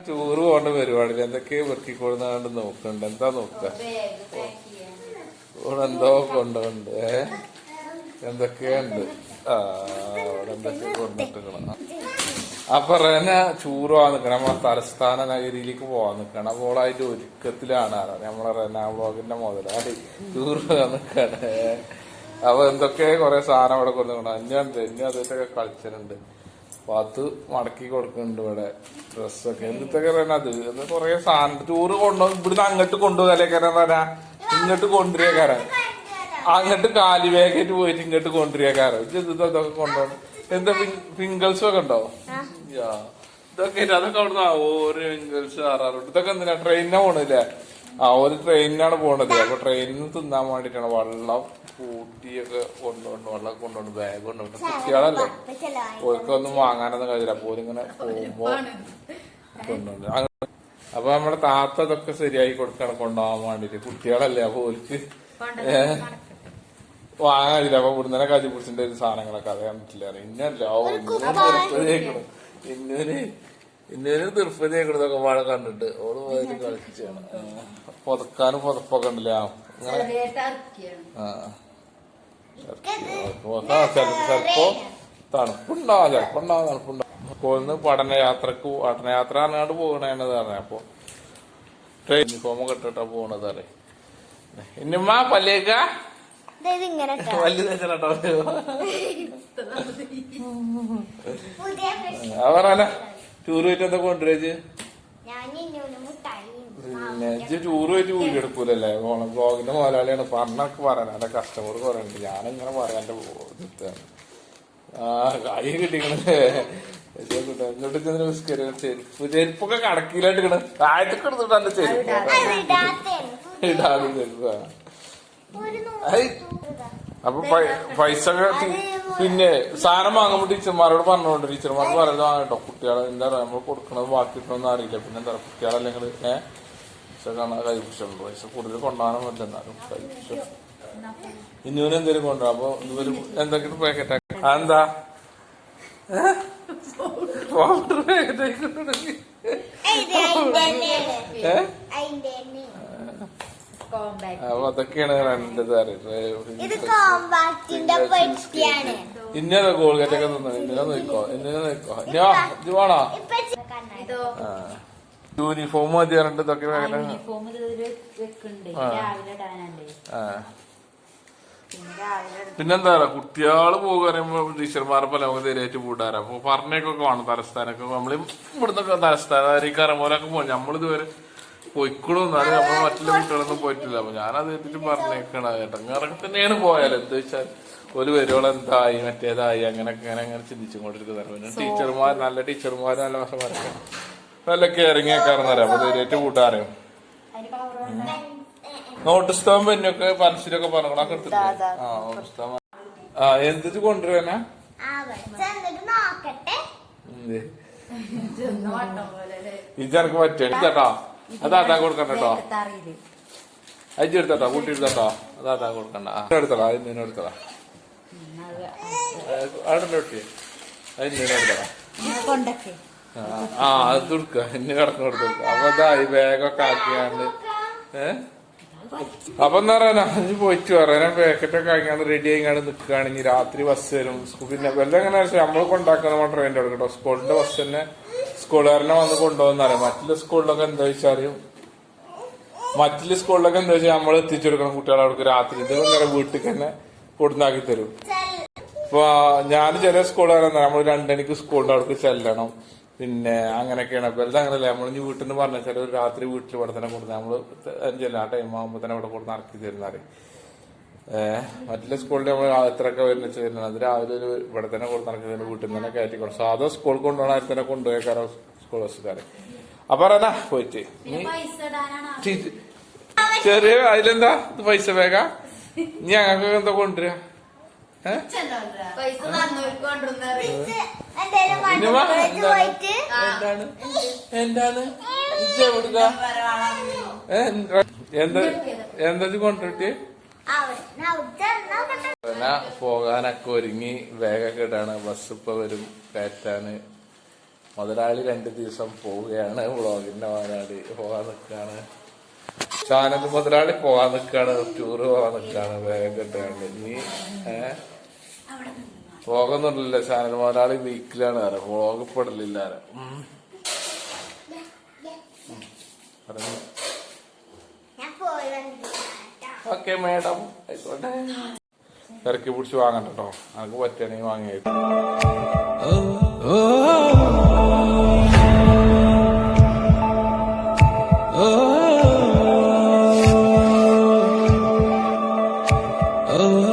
Tour പോകേണ്ട പരിപാടിയിൽ എന്തൊക്കെയോ വെക്കിക്കൊടുന്നാണ്ട് നോക്കണ്ട്. എന്താ നോക്ക ഇവിടെ എന്തോ കൊണ്ടുണ്ട് എന്തൊക്കെയുണ്ട്. അവിടെ എന്തൊക്കെ കൊണ്ടിട്ടിക്കണം. അപ്പൊ റെന ടൂർ പോവാൻ നിക്കണം. നമ്മളെ തലസ്ഥാന നഗരിയിലേക്ക് പോവാൻ നിക്കണം. അപ്പോൾ അതിന്റെ ഒരുക്കത്തിലാണ് നമ്മളെ റെന വ്ളോഗിന്റെ മുതലാളി ടൂർ പോവാൻ നിക്കണേ. അപ്പൊ എന്തൊക്കെ കൊറേ സാധനം ഇവിടെ കൊണ്ടുപോകണം. ഇനി അതൊക്കെ കളിച്ചിട്ടുണ്ട്. അപ്പൊ അത് മടക്കി കൊടുക്കുന്നുണ്ട്. ഇവിടെ ഡ്രസ്സൊക്കെ എന്തൊക്കെ റെന അത് കൊറേ സാധനം ടൂറ് കൊണ്ടുപോകും. ഇവിടുന്ന് അങ്ങോട്ട് കൊണ്ടുപോകലേക്കാരൻ റെന, ഇങ്ങോട്ട് കൊണ്ടുവരികക്കാരൻ, അങ്ങോട്ട് കാലി വേഗമായിട്ട് പോയിട്ട് ഇങ്ങോട്ട് കൊണ്ടുവരികക്കാരൻ. ഇതൊക്കെ കൊണ്ടുപോകണം. എന്താ ഫിംഗിൾസും ഒക്കെ ഉണ്ടോ? ഇതൊക്കെ അതൊക്കെ അവിടുന്ന് ഓരോ ഫിംഗിൾസ് ആറാറുണ്ട്. ഇതൊക്കെ എന്തിനാ ട്രെയിനിനാ പോണില്ലേ? ഒരു ട്രെയിനിനാണ് പോണത്. അപ്പൊ ട്രെയിനിൽ തിന്നാൻ വേണ്ടിട്ടാണ്. വെള്ളം കൂട്ടിയൊക്കെ കൊണ്ടുപോണ്ട്, വെള്ളം കൊണ്ടുപോണ്ട്, ബാഗ് കൊണ്ടുപോണ്ട്. കുട്ടികളല്ലേ, ഓർക്കൊന്നും വാങ്ങാനൊന്നും കഴിയില്ല. അപ്പൊ ഇങ്ങനെ പോകുമ്പോ കൊണ്ടുപോണ്ട്. അപ്പൊ നമ്മുടെ താത്ത ഇതൊക്കെ ശരിയായി കൊടുക്കണം കൊണ്ടുപോകാൻ വേണ്ടിട്ട്. കുട്ടികളല്ലേ, അപ്പൊ ഓർക്ക് വാങ്ങാനില്ല. അപ്പൊ ഇവിടുന്ന് കജിപുടിച്ചിന്റെ ഒരു സാധനങ്ങളൊക്കെ അറിയാൻ പറ്റില്ല. ഇന്നല്ല തീർപ്പതിയേക്കണം. ഇന്നൊരു തീർപ്പതിയേക്കണതൊക്കെ മഴ കണ്ടിട്ട് ഓള് പോയിട്ട് കളിച്ചാണ്. പുതക്കാനും പുതപ്പൊക്കെ ഉണ്ടല്ലേ. ചെലപ്പോ തണുപ്പുണ്ടാവും, തണുപ്പുണ്ടാവും. സ്കൂളിൽ പഠനയാത്ര അറിയാണ്ട് പോകണേന്നത് പറഞ്ഞ. അപ്പൊ ട്രെയിൻ യൂണിഫോമൊക്കെ ഇട്ടിട്ടാ പോണത് അറിയാം. ഇന്നുമ്മ പല്ലേക്ക വലിയ തേച്ചോ പറയാ. ടൂർ പോയിട്ട് എന്താ കൊണ്ടുവരേച്ച്? പിന്നെ ടൂർ പോയിട്ട് വീട് എടുക്കൂലല്ലേ? ബ്ലോഗിന്റെ മുതലാളിയാണ് പറഞ്ഞൊക്കെ പറയാൻ. എന്റെ കസ്റ്റമർ പറയുന്നുണ്ട്. ഞാനിങ്ങനെ പറയാൻ എന്റെ കൈ കിട്ടിക്കണേ. എന്നിട്ട് ചെരുപ്പൊക്കെ കടക്കിലായിട്ട് ഇക്കണ്. താഴത്തൊക്കെ എടുത്തിട്ട് എന്റെ ചെരുപ്പ് ഇടാതെ ചെരുപ്പ്. അപ്പൊ പൈസ പിന്നെ സാധനം വാങ്ങുമ്പോ ടീച്ചർമാരോട് പറഞ്ഞോണ്ട്. ടീച്ചർമാർക്ക് പറയുന്നത് വാങ്ങട്ടോ. കുട്ടികളെ എന്താ പറയാ നമ്മൾ കൊടുക്കണത് ബാക്കി കിട്ടണമെന്ന് അറിയില്ല. പിന്നെ എന്താ പറയാ കുട്ടികളല്ലെങ്കിൽ പൈസ കാണാൻ കൈപിടിച്ചുള്ളൂ. പൈസ കൂടുതൽ കൊണ്ടുപോകാനും പറ്റില്ല. എന്നാലും കൈപിടിച്ചു ഇന്നൂന് എന്തേലും കൊണ്ടുപോകും. അപ്പൊ ഇവര് എന്തൊക്കെ പാക്കറ്റ് ആക്കി എന്താ അപ്പൊ അതൊക്കെയാണ് രണ്ടത് ഇന്നലെ കോൾഗേറ്റ് ഒക്കെ തന്നത്. ഇന്നലെ നോക്കോ, ഇന്നലെ നോക്കോ. ഇത് വേണോ? യൂണിഫോം മതി പറഞ്ഞിട്ട് ഇതൊക്കെ പിന്നെന്താ പറയാ കുട്ടികള് പോകുക പറയുമ്പോ ടീച്ചർമാരെ പല നമുക്ക് ധൈര്യമായിട്ട് കൂട്ടാറ്. അപ്പൊ പറഞ്ഞേക്കൊക്കെ വേണം തലസ്ഥാനൊക്കെ. നമ്മള് ഇവിടുന്നൊക്കെ തലസ്ഥാനം പോലൊക്കെ പോകും. നമ്മളിതുവരെ പൊയ്ക്കണു. എന്നാലും നമ്മൾ മറ്റുള്ള കുട്ടികളൊന്നും പോയിട്ടില്ല. അപ്പൊ ഞാനത് എത്തിട്ട് പറഞ്ഞേക്കണ ഏട്ടങ്ങാറൊക്കെ തന്നെയാണ് പോയാലും. എന്താ വെച്ചാൽ ഒരു വരുവോളം എന്തായി മറ്റേതായി അങ്ങനെയൊക്കെ അങ്ങനെ ചിന്തിച്ചുകൊണ്ടിരിക്കുന്നത്. പിന്നെ ടീച്ചർമാർ നല്ല ടീച്ചർമാരും നല്ല മാഷന്മാരൊക്കെ നല്ല കെയറിങ് ആക്കാറെന്നറിയാം. അപ്പൊ ധൈര്യമായിട്ട് കൂട്ടാറ്. നോട്ടീസ് സ്റ്റാമ്പ് പെന്നൊക്കെ പരസ്യമൊക്കെ പറഞ്ഞൊക്കെ എടുത്തിട്ട് നോട്ടീസ് സ്റ്റാമ്പ് എന്തിട്ട് കൊണ്ടുവരാനാ? ഇതെനക്ക് പറ്റേട്ടോ. അതാട്ടാ കൊടുക്കണ്ട കേട്ടോ. അയച്ചെടുത്തോ, കൂട്ടി എടുത്തോ. അതാട്ടാ കൊടുക്കണ്ട. എടുത്തടാ, അതിന് എടുത്തടാ. അവിടെ ഒട്ടി അതിന് എടുത്തടാ. അത് കൊടുക്ക ഇന്ന് കിടക്കുന്ന കൊടുക്ക. അപ്പൊ ഇതാ ഈ ബാഗൊക്കെ ആക്കിയാണ്ട് അപ്പൊ എന്താ പറയാ ഇനി പോയിട്ട് പറയാൻ പാക്കറ്റൊക്കെ ആക്കിയാണ്ട് റെഡി ആയിക്കാണ്ട് നിൽക്കുകയാണെങ്കിൽ രാത്രി ബസ് വരും. പിന്നെ വെറുതെ എങ്ങനെ വെച്ചാൽ നമ്മൾ കൊണ്ടാക്കുന്ന ട്രെയിൻ്റെ അവിടെ കേട്ടോ. സ്കൂളിന്റെ ബസ് തന്നെ സ്കൂളുകാരനെ വന്ന് കൊണ്ടുപോകുന്നറിയാം. മറ്റുള്ള സ്കൂളിലൊക്കെ എന്താ വെച്ചാൽ നമ്മൾ എത്തിച്ചെടുക്കണം കുട്ടികളെ അവിടേക്ക് രാത്രി. ഇത് വീട്ടിൽ തന്നെ കൊടുന്നാക്കി തരും. ഇപ്പൊ ഞാൻ ചില സ്കൂളുകാരെന്താ നമ്മൾ 2 മണിക്ക് സ്കൂളിന്റെ അവിടേക്ക് ചെല്ലണം. പിന്നെ അങ്ങനെയൊക്കെയാണ്. അപ്പൊ എല്ലാം അങ്ങനല്ലേ. നമ്മൾ ഇനി വീട്ടിൽ നിന്ന് പറഞ്ഞാൽ ചില രാത്രി വീട്ടിൽ ഇവിടെ തന്നെ കൊടുത്താൽ നമ്മള് ചെല്ലാം. ആ ടൈം ആകുമ്പോ തന്നെ ഇവിടെ കൊടുത്ത് ഇറക്കി തരുന്നാല്. മറ്റുള്ള സ്കൂളിൽ നമ്മൾ എത്രയൊക്കെ വരുന്ന തരുന്നത് അത് രാവിലെ ഇവിടെ തന്നെ കൊടുത്ത് ഇറക്കി തരുന്ന വീട്ടിൽ നിന്ന് തന്നെ കയറ്റിക്കൊടുക്കും. സാധാ സ്കൂൾ കൊണ്ടുപോകണ ആരും തന്നെ കൊണ്ടുപോയേക്കാരോ സ്കൂൾ ബസ്സുകാരെ. അപ്പൊ അറിയാനാ പോയിട്ട് ചെറിയ അതിലെന്താ ഇത് പൈസ വേഗം ഇനി ഞങ്ങൾക്ക് എന്താ കൊണ്ടുവരിക? എന്താണ് എന്താ കൊണ്ടിട്ട് റെന പോകാനൊക്കെ ഒരുങ്ങി ബാഗൊക്കെ ഇടാണ്. ബസ് ഇപ്പൊ വരും കയറ്റാന്. മുതലാളി 2 ദിവസം പോവുകയാണ്. വ്ളോഗിന്റെ മുതലാളി പോകാൻ നിൽക്കാണ്. ചാനൽ മുതലാളി പോകാൻ നിൽക്കാണ്. ടൂറ് പോകാൻ നിൽക്കാണ്. ബാഗൊക്കെ ഇട്ടാണ്. ഇനി വ്ളോഗൊന്നുമില്ല. ചാനൽ മുതലാളി വീക്കിലാണ്. വ്ളോഗ് പെടലില്ല. ഓക്കെ മേഡം, ആയിക്കോട്ടെ. ഇറക്കി പിടിച്ച് വാങ്ങണ്ട കേട്ടോ. എനിക്ക് പറ്റുകയാണെങ്കിൽ വാങ്ങിയായിരുന്നു.